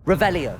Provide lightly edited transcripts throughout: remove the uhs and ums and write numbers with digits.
Revelio.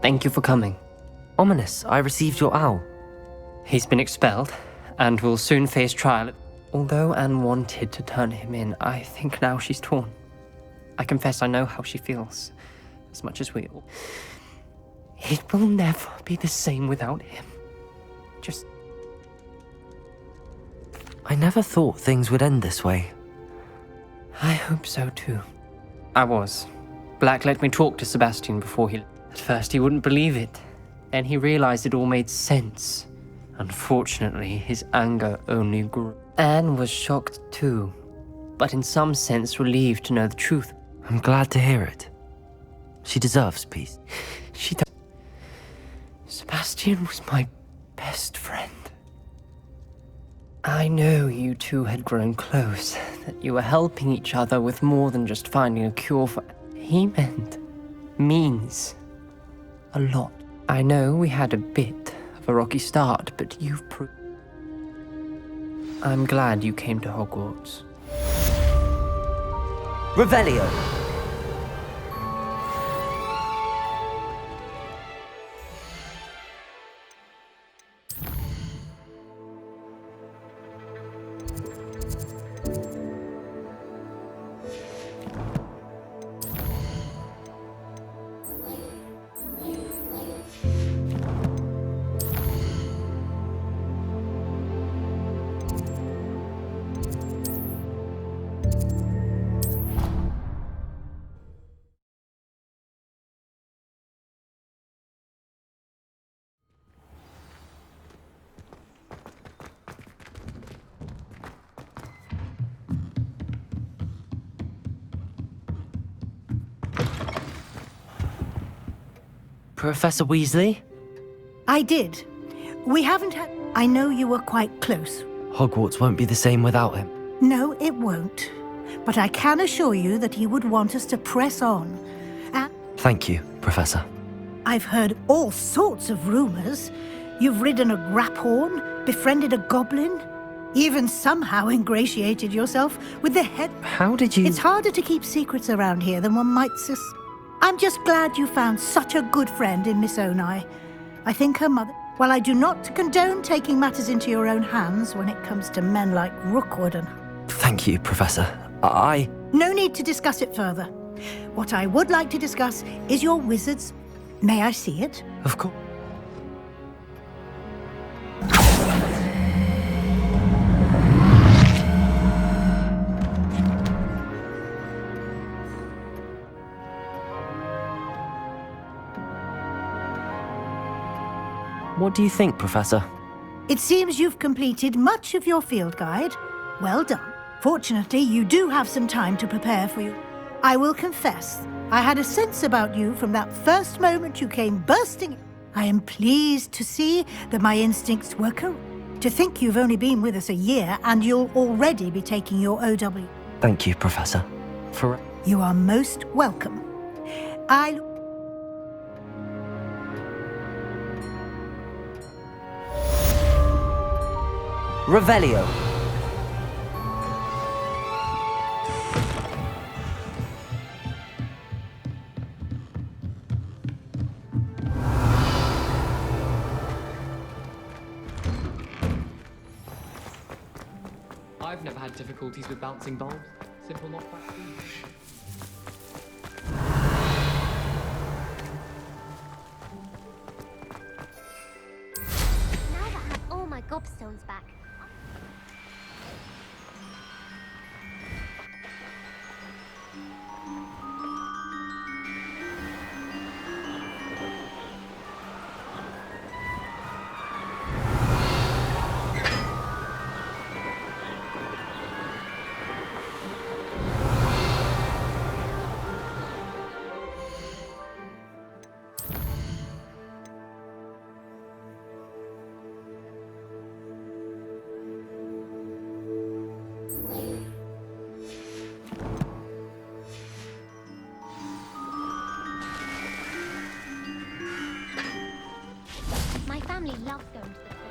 Thank you for coming. Ominous, I received your owl. He's been expelled, and will soon face trial. Although Anne wanted to turn him in, I think now she's torn. I confess I know how she feels, as much as we all. It will never be the same without him. I never thought things would end this way. I hope so too. I was. Black let me talk to Sebastian before he... At first he wouldn't believe it. Then he realized it all made sense. Unfortunately, his anger only grew. Anne was shocked too, but in some sense relieved to know the truth. I'm glad to hear it. She deserves peace. She does. Sebastian was my best friend. I know you two had grown close, that you were helping each other with more than just finding a cure for... He means a lot. I know we had a bit of a rocky start, but you've proved... I'm glad you came to Hogwarts. Revelio. Professor Weasley? I did. We haven't had... I know you were quite close. Hogwarts won't be the same without him. No, it won't. But I can assure you that he would want us to press on. And Thank you, Professor. I've heard all sorts of rumors. You've ridden a graphorn, befriended a goblin, even somehow ingratiated yourself with the head... How did you... It's harder to keep secrets around here than one might I'm just glad you found such a good friend in Miss Onai. I think her mother... While I do not condone taking matters into your own hands when it comes to men like Rookwood and... Thank you, Professor. No need to discuss it further. What I would like to discuss is your wizard's... May I see it? Of course. What do you think, Professor? It seems you've completed much of your field guide. Well done. Fortunately, you do have some time to prepare for you. I will confess, I had a sense about you from that first moment you came bursting. I am pleased to see that my instincts were correct. To think you've only been with us a year and you'll already be taking your OW. Thank you, Professor. For... You are most welcome. Revelio. I've never had difficulties with bouncing bulbs. Simple knockback. Now that I have all my gobstones back. My family loves going to the pool.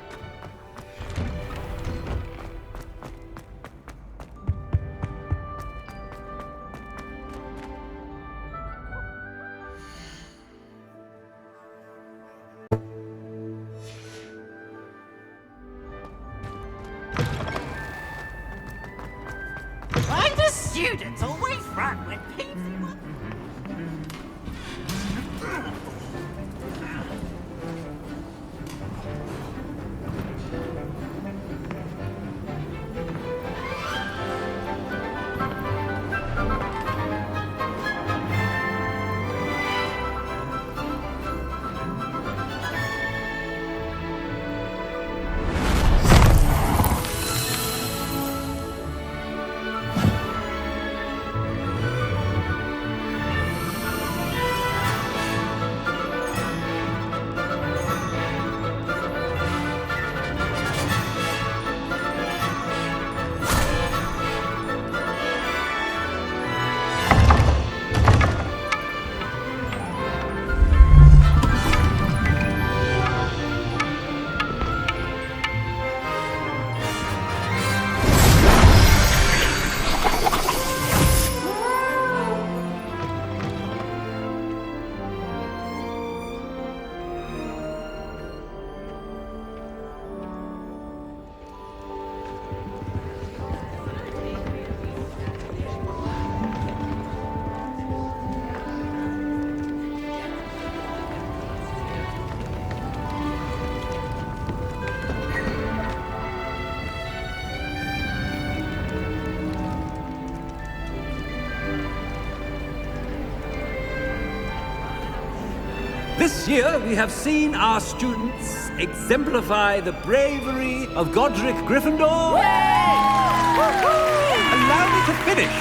Why do students always run when people... This year, we have seen our students exemplify the bravery of Godric Gryffindor. Allow me to finish.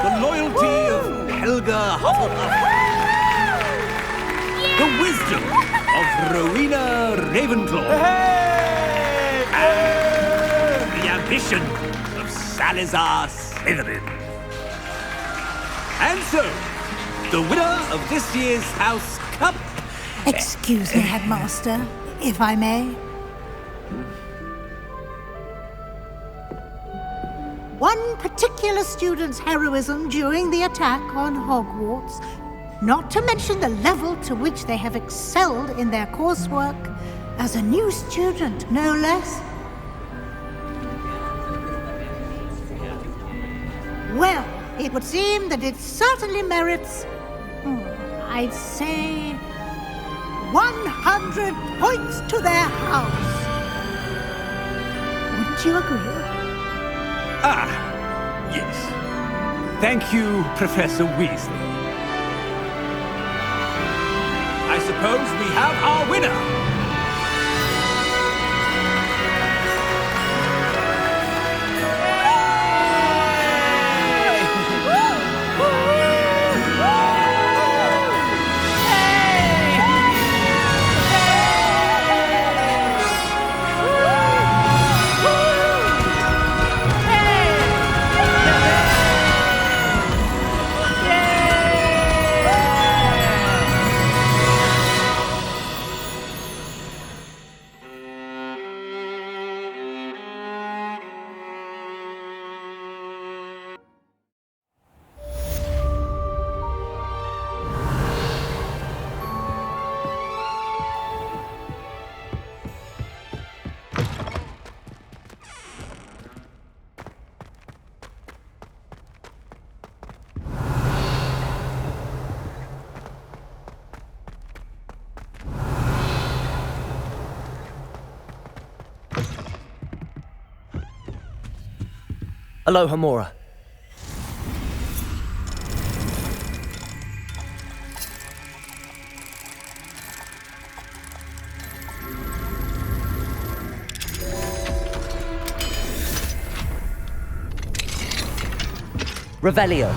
The loyalty of Helga Hufflepuff. The wisdom of Rowena Ravenclaw. And the ambition of Salazar Slytherin. And so, the winner of this year's House Cup... Excuse me, Headmaster, if I may. One particular student's heroism during the attack on Hogwarts, not to mention the level to which they have excelled in their coursework, as a new student, no less. Well, it would seem that it certainly merits, I'd say, 100 points to their house. Wouldn't you agree? Ah, yes. Thank you, Professor Weasley. I suppose we have our winner. Aloha, Mora. Revelio.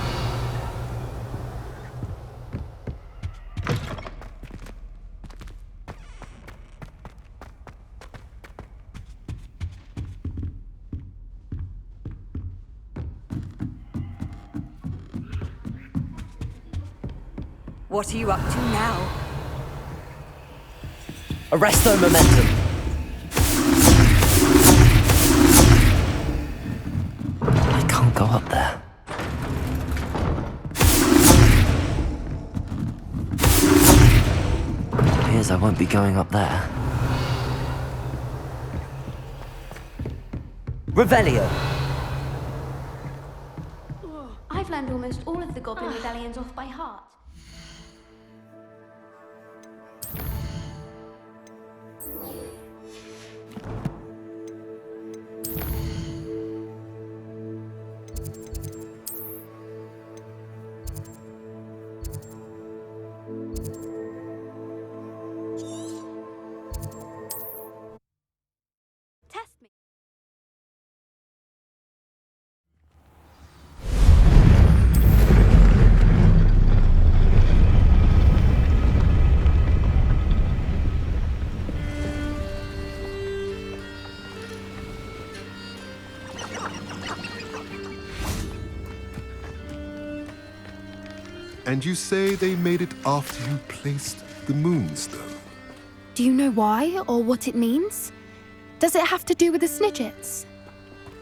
What are you up to now? Arresto momentum. I can't go up there. Appears I won't be going up there. Revelio. I've learned almost all of the Goblin medallions off by heart. And you say they made it after you placed the Moonstone? Do you know why or what it means? Does it have to do with the Snidgets?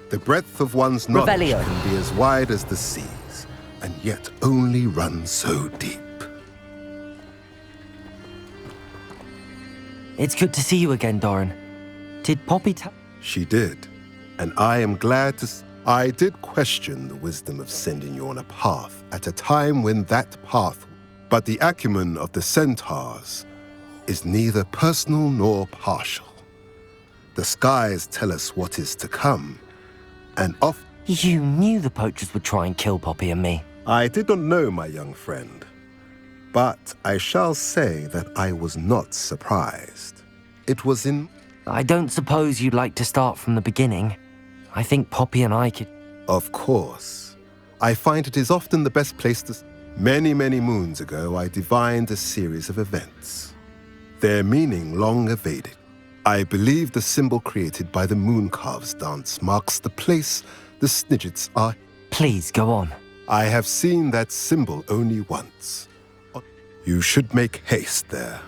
The breadth of one's knowledge Revelio. can be as wide as the seas, and yet only run so deep. It's good to see you again, Doran. Did Poppy tell... She did, and I am glad to... I did question the wisdom of sending you on a path at a time when that path... But the acumen of the centaurs is neither personal nor partial. The skies tell us what is to come, and often... You knew the poachers would try and kill Poppy and me. I did not know, my young friend. But I shall say that I was not surprised. It was in... I don't suppose you'd like to start from the beginning. I think Poppy and I could... Of course. I find it is often the best place to... Many, many moons ago, I divined a series of events. Their meaning long evaded. I believe the symbol created by the Mooncalves dance marks the place the Snidgets are... Please, go on. I have seen that symbol only once. You should make haste there.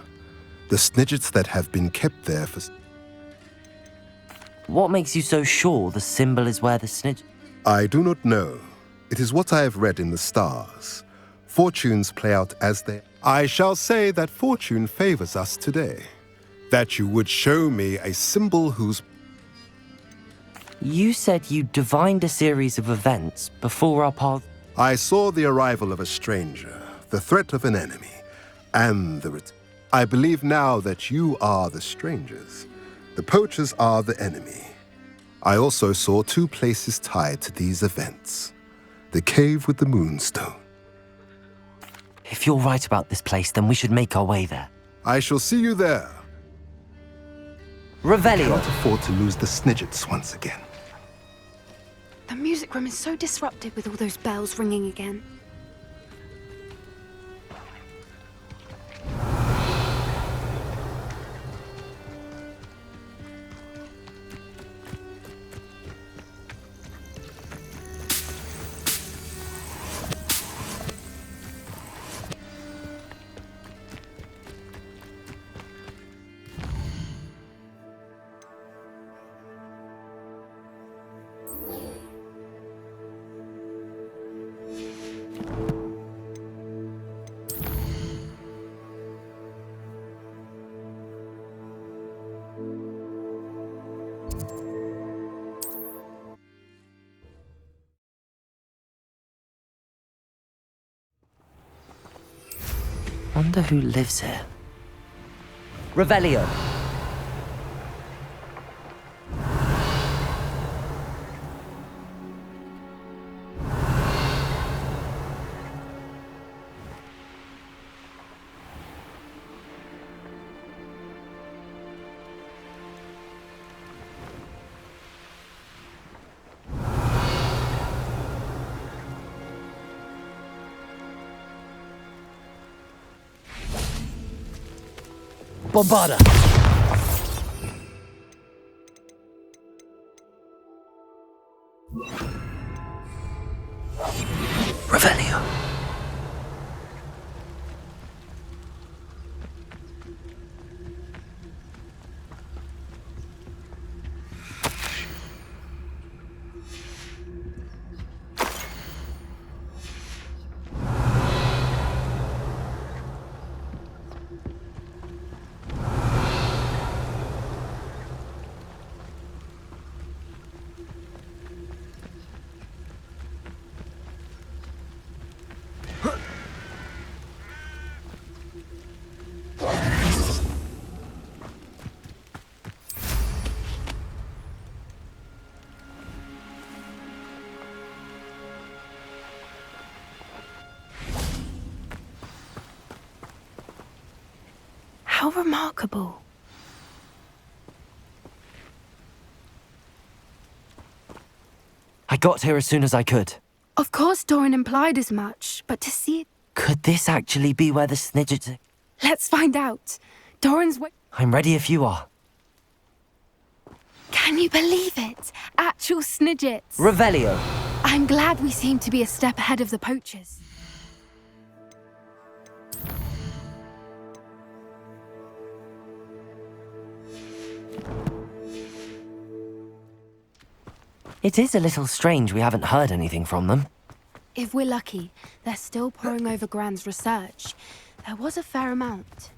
The Snidgets that have been kept there for... What makes you so sure the symbol is where the Snidget... I do not know. It is what I have read in the stars. Fortunes play out as they... I shall say that fortune favors us today. That you would show me a symbol whose... You said you divined a series of events before our path... I saw the arrival of a stranger, the threat of an enemy, and the... I believe now that you are the strangers. The poachers are the enemy. I also saw two places tied to these events. The cave with the moonstone. If you're right about this place, then we should make our way there. I shall see you there. Revelio! Cannot afford to lose the Snidgets once again. The music room is so disrupted with all those bells ringing again. Wonder who lives here. Revelio! Bombarda! Revelio! How remarkable. I got here as soon as I could. Of course Doran implied as much, but to see it... Could this actually be where the Snidgets are? Let's find out. Doran's way... I'm ready if you are. Can you believe it? Actual Snidgets. Revelio! I'm glad we seem to be a step ahead of the poachers. It is a little strange we haven't heard anything from them. If we're lucky, they're still poring over Gran's research. There was a fair amount.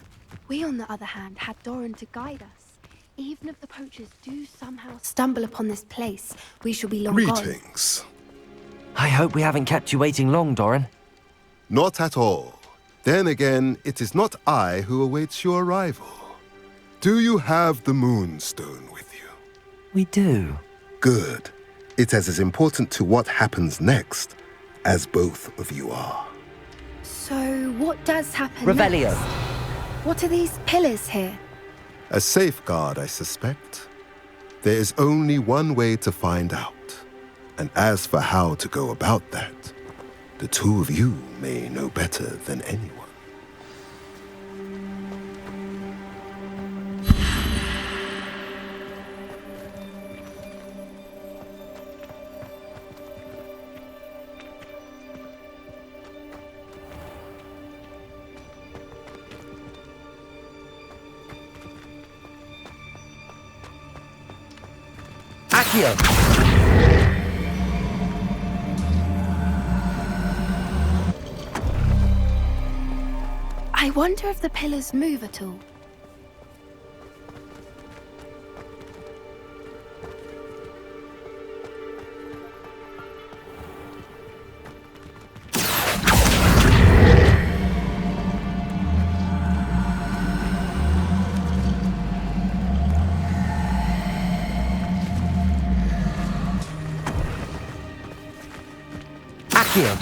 We, on the other hand, had Doran to guide us. Even if the poachers do somehow stumble upon this place, we shall be long gone. Greetings. I hope we haven't kept you waiting long, Doran. Not at all. Then again, it is not I who awaits your arrival. Do you have the Moonstone with you? We do. Good. It is as important to what happens next as both of you are. So, what does happen Revelio. next? What are these pillars here? A safeguard, I suspect. There is only one way to find out. And as for how to go about that, the two of you may know better than anyone. Accio. I wonder if the pillars move at all. Accio.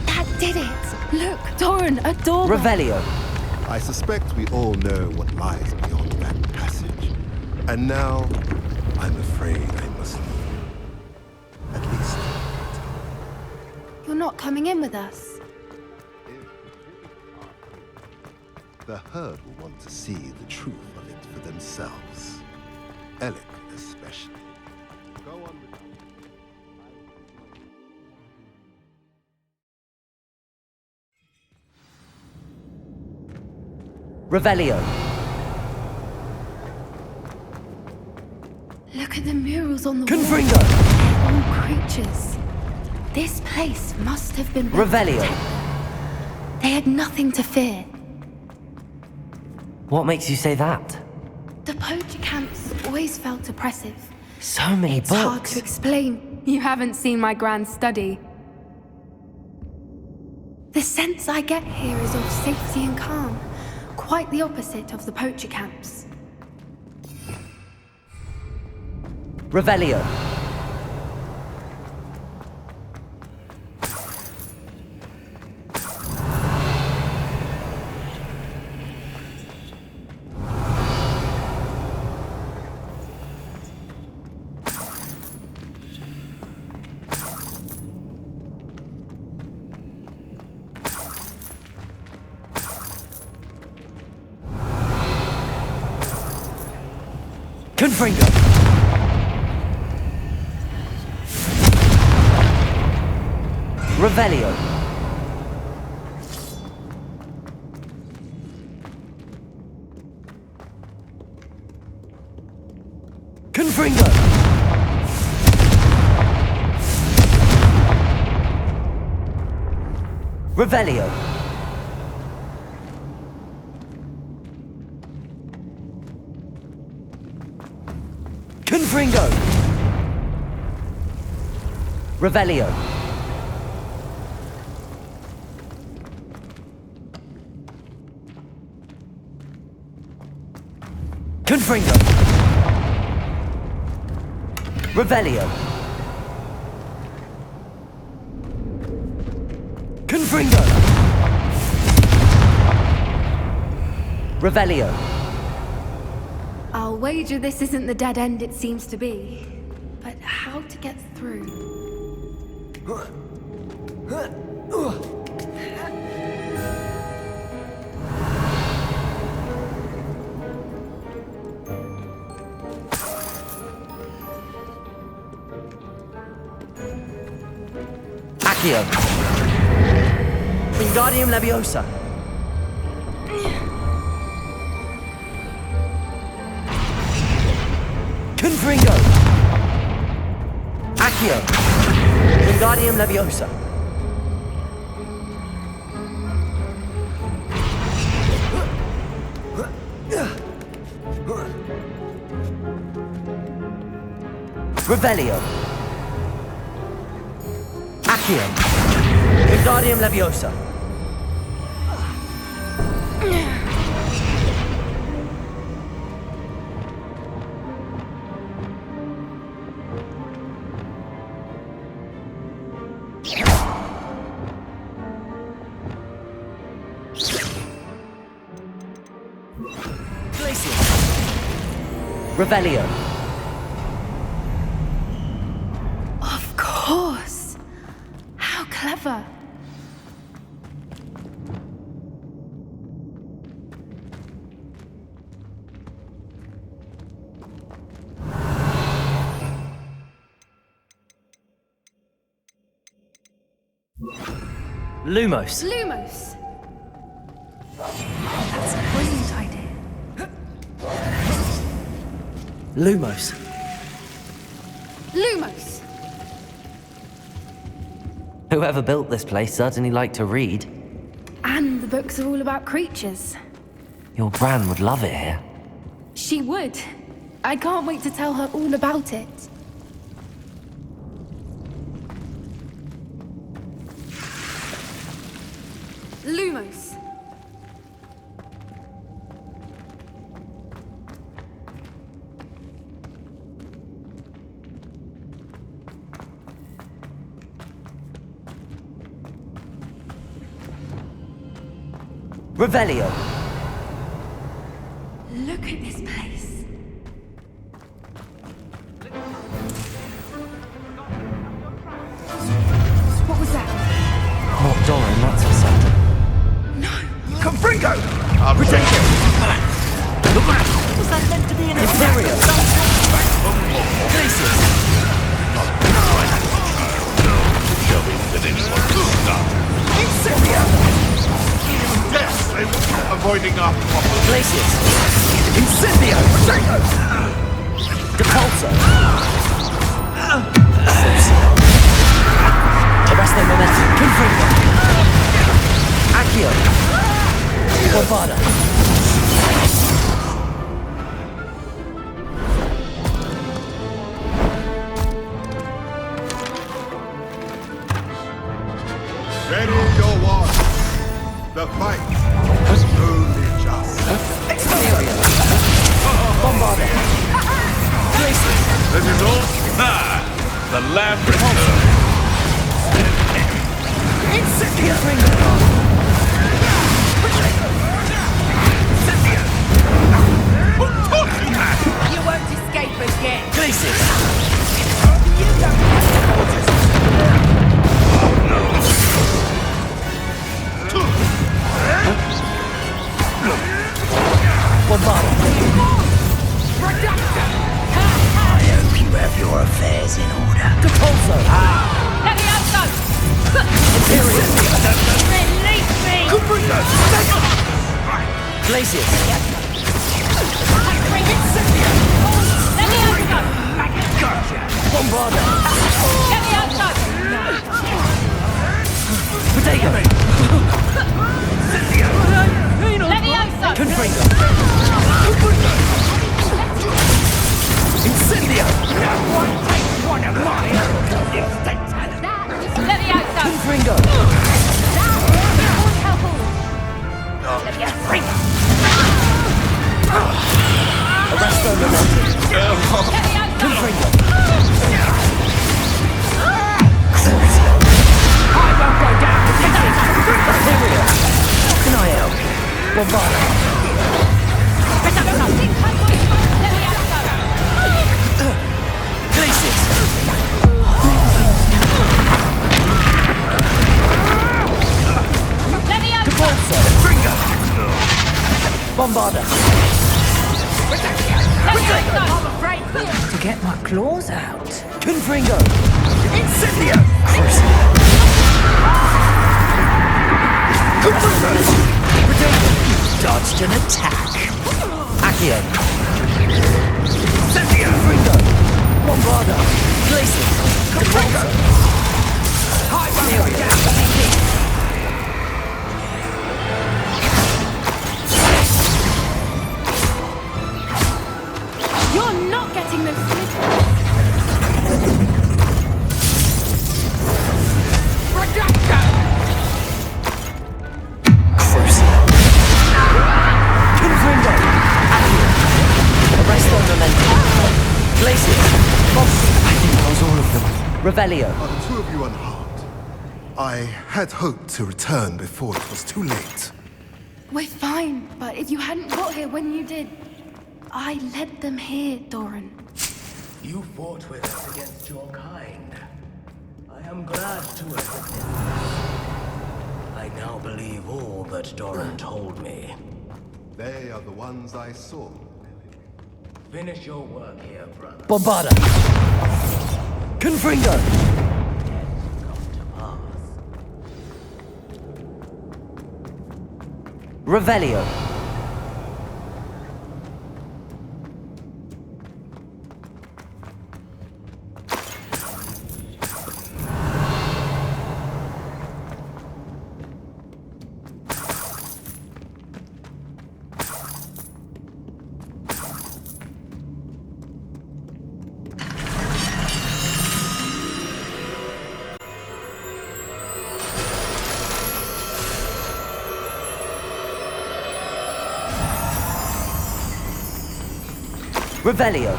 That did it! Look, Doran, a doorway! Revelio. I suspect we all know what lies beyond that passage. And now, I'm afraid I must leave. At least, You're not coming in with us. the herd will want to see the truth of it for themselves. Alec especially. Go on with Revelio. Look at the murals on the wall. Confringo. All creatures. This place must have been built to Revelio. protect them. They had nothing to fear. What makes you say that? The poacher camps always felt oppressive. So many It's hard books. to explain. You haven't seen my grand study. The sense I get here is of safety and calm. Quite the opposite of the poacher camps. Revelio. Confringo. Revelio. Confringo. Revelio. Confringo. Revelio. Confringo. Revelio. Confringo. Revelio. I'll wager this isn't the dead end it seems to be. But how to get through? Accio. Wingardium Leviosa. Confringo. Accio. Wingardium Leviosa. Revelio. Accio. Wingardium Leviosa. Glacius! Revelio! Of course! How clever! Lumos! Lumos! That's a brilliant idea. Lumos! Lumos! Whoever built this place certainly liked to read. And the books are all about creatures. Your Gran would love it here. She would. I can't wait to tell her all about it. Lumos. Revelio! Look at this place. What was that? Not Doran, that's for certain. Confringo! I'll protect you! Was that meant to be an Imperial! Glacius! Shall we finish what we started? Incendio! Yes, I'm avoiding our problem. Glacius! Incendio! Depulso! Arrest their momentum. Confringo! Accio! Bombada! Ready your watch. The fight is only just. Exterior! Bombada! Glacius! That is all? The lamb returns. Incendio! You won't escape again. Glacius! You don't have Bombada! I hope you have your affairs in order. Depulso! Levioso! Imperial! Release me! Glacius! Levioso! Bombada! Levioso! Potato! Levioso! Confringo! Incendio! One of mine! Levioso! Confringo! Arresto momentum! Confringo! I won't go down! Imperial! Can I help? Bombada! Glacius! Depulso! Bombada! I'm afraid to get my claws out. Confringo! Incendio! Dodged an attack! Accio! Incendio! Confringo! Bombada! Glacius! Depulso! I won't go down! You're not getting those slippers. Confringo! Accio! Arresto momentum! Glacius! I think that was all of them. Revelio! Are the two of you unharmed? I had hoped to return before it was too late. We're fine, but if you hadn't got here when you did, I led them here, Doran. You fought with us against your kind. I am glad to admit this. I now believe all that Doran told me. They are the ones I saw. Finish your work here, brother. Bombarda! Confringo! Come to pass. Revelio! Revelio.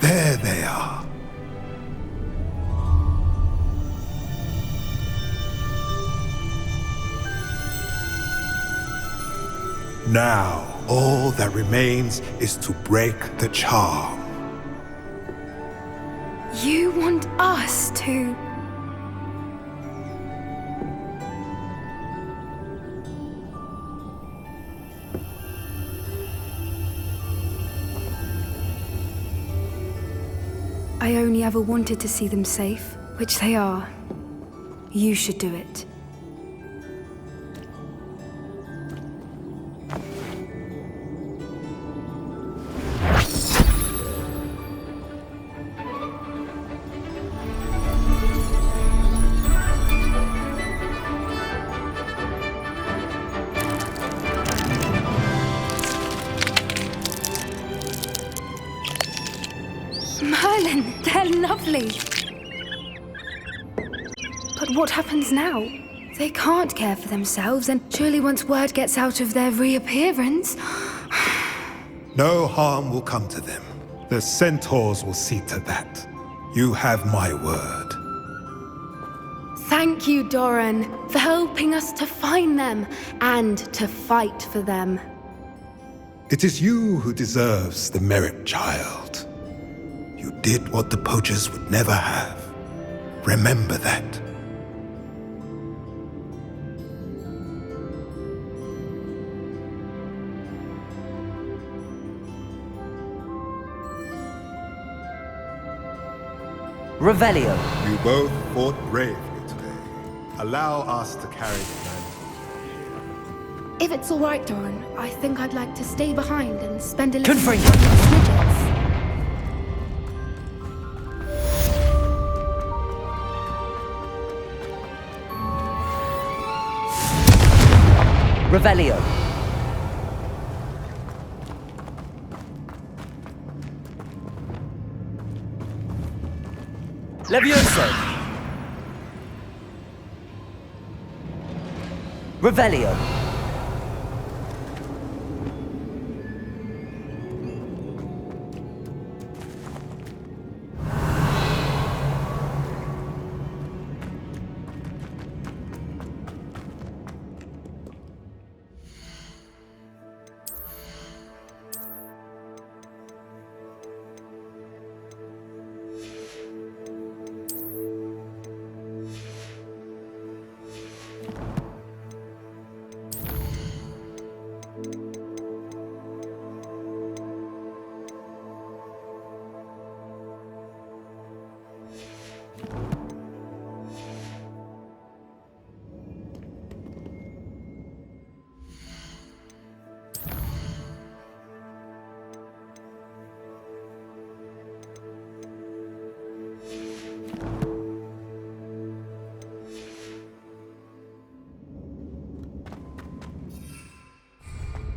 There they are. Now, all that remains is to break the charm. You want us to... I only ever wanted to see them safe, which they are. You should do it. Merlin, they're lovely. But what happens now? They can't care for themselves, and surely once word gets out of their reappearance... No harm will come to them. The centaurs will see to that. You have my word. Thank you, Doran, for helping us to find them and to fight for them. It is you who deserves the merit, child. You did what the poachers would never have. Remember that. Revelio. You both fought bravely today. Allow us to carry the mantle. If it's all right, Doran, I think I'd like to stay behind and spend a little time Confringo. with the midgets. Revelio. Levioso. Revelio.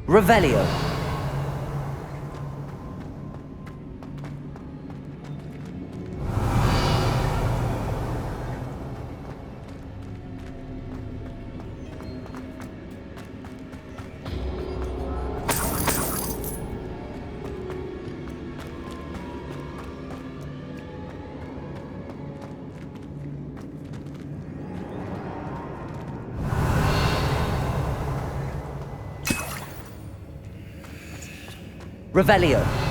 Revelio. Revelio.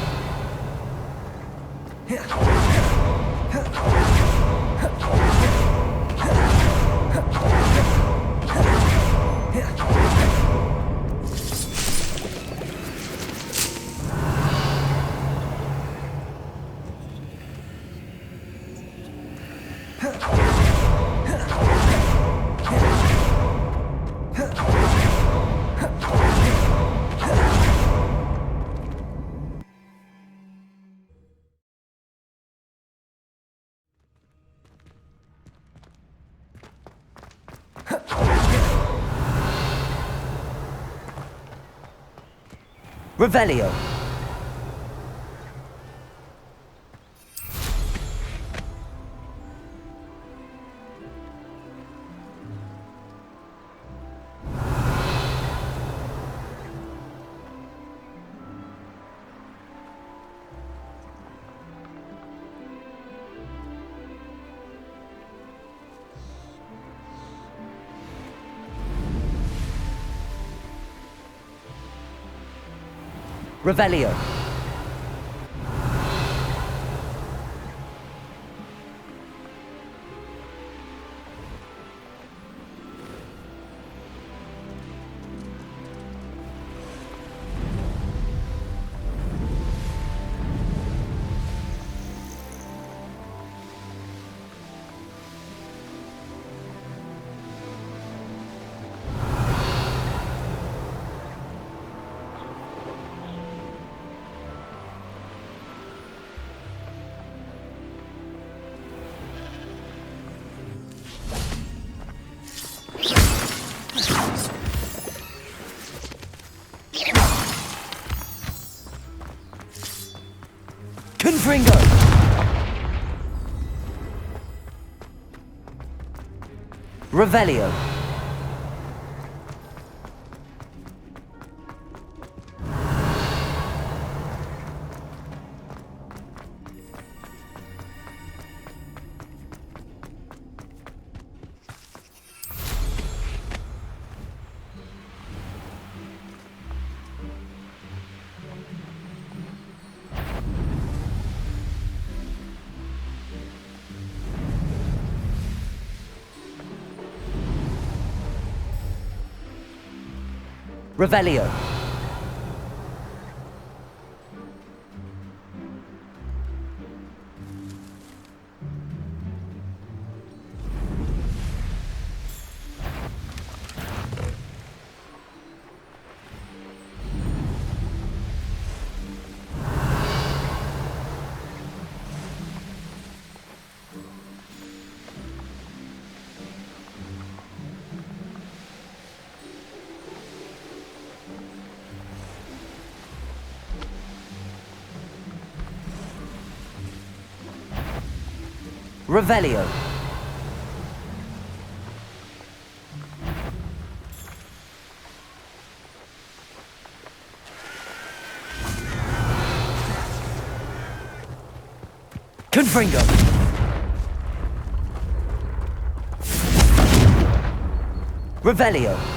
Revelio. Revelio. Confringo. Revelio. Revelio. Revelio. Confringo. Revelio.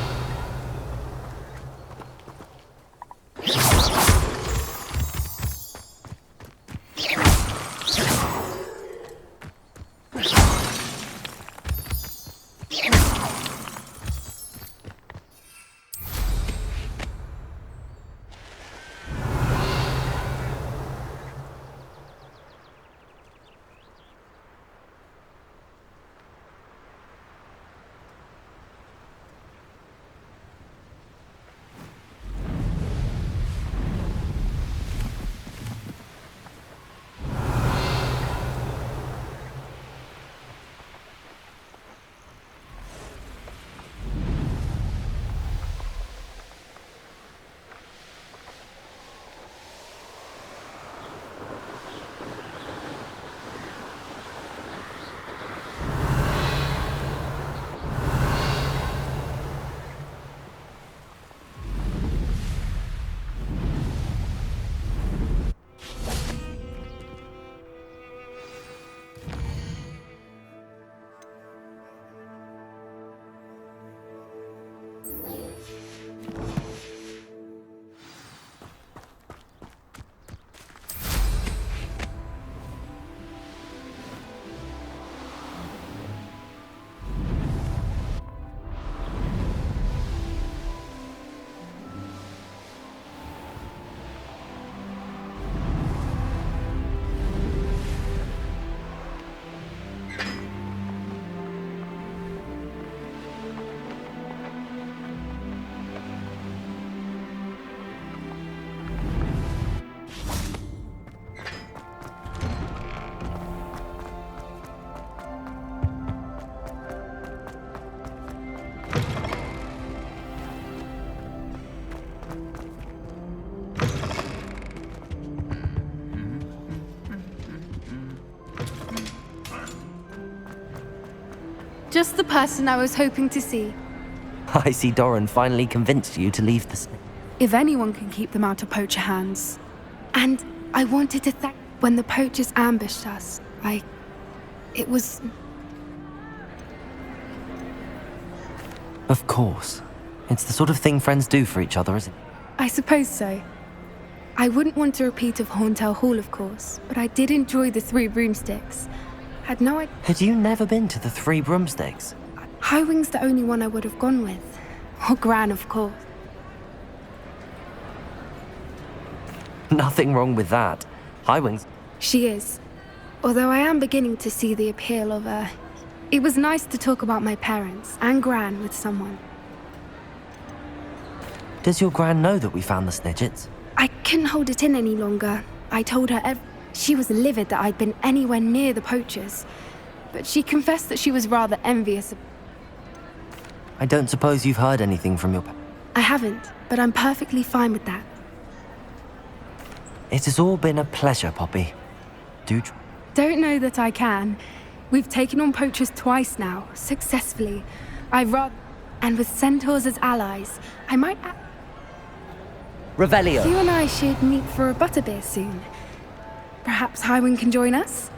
just the person I was hoping to see. I see Doran finally convinced you to leave the... If anyone can keep them out of poacher hands. And I wanted to thank... When the poachers ambushed us, it was... Of course. It's the sort of thing friends do for each other, isn't it? I suppose so. I wouldn't want a repeat of Horntail Hall, of course, but I did enjoy the Three Broomsticks. Had no idea... Had you never been to the Three Broomsticks? Highwing's the only one I would have gone with. Or Gran, of course. Nothing wrong with that. Highwing's... She is. Although I am beginning to see the appeal of her. It was nice to talk about my parents and Gran with someone. Does your Gran know that we found the Snidgets? I couldn't hold it in any longer. I told her she was livid that I'd been anywhere near the poachers. But she confessed that she was rather envious of... I don't suppose you've heard anything from your... I haven't, but I'm perfectly fine with that. It has all been a pleasure, Poppy. Don't know that I can. We've taken on poachers twice now, successfully. And with centaurs as allies, I might... Revelio! You and I should meet for a butterbeer soon. Perhaps Highwing can join us?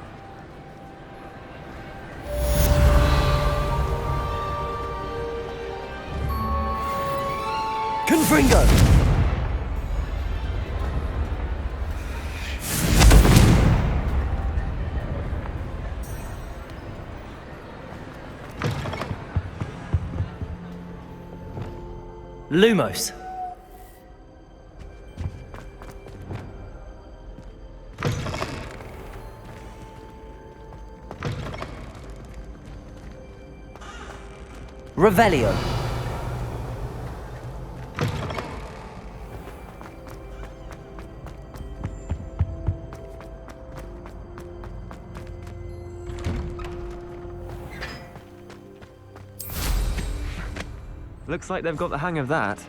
Confringo! Lumos. Revelio. Looks like they've got the hang of that.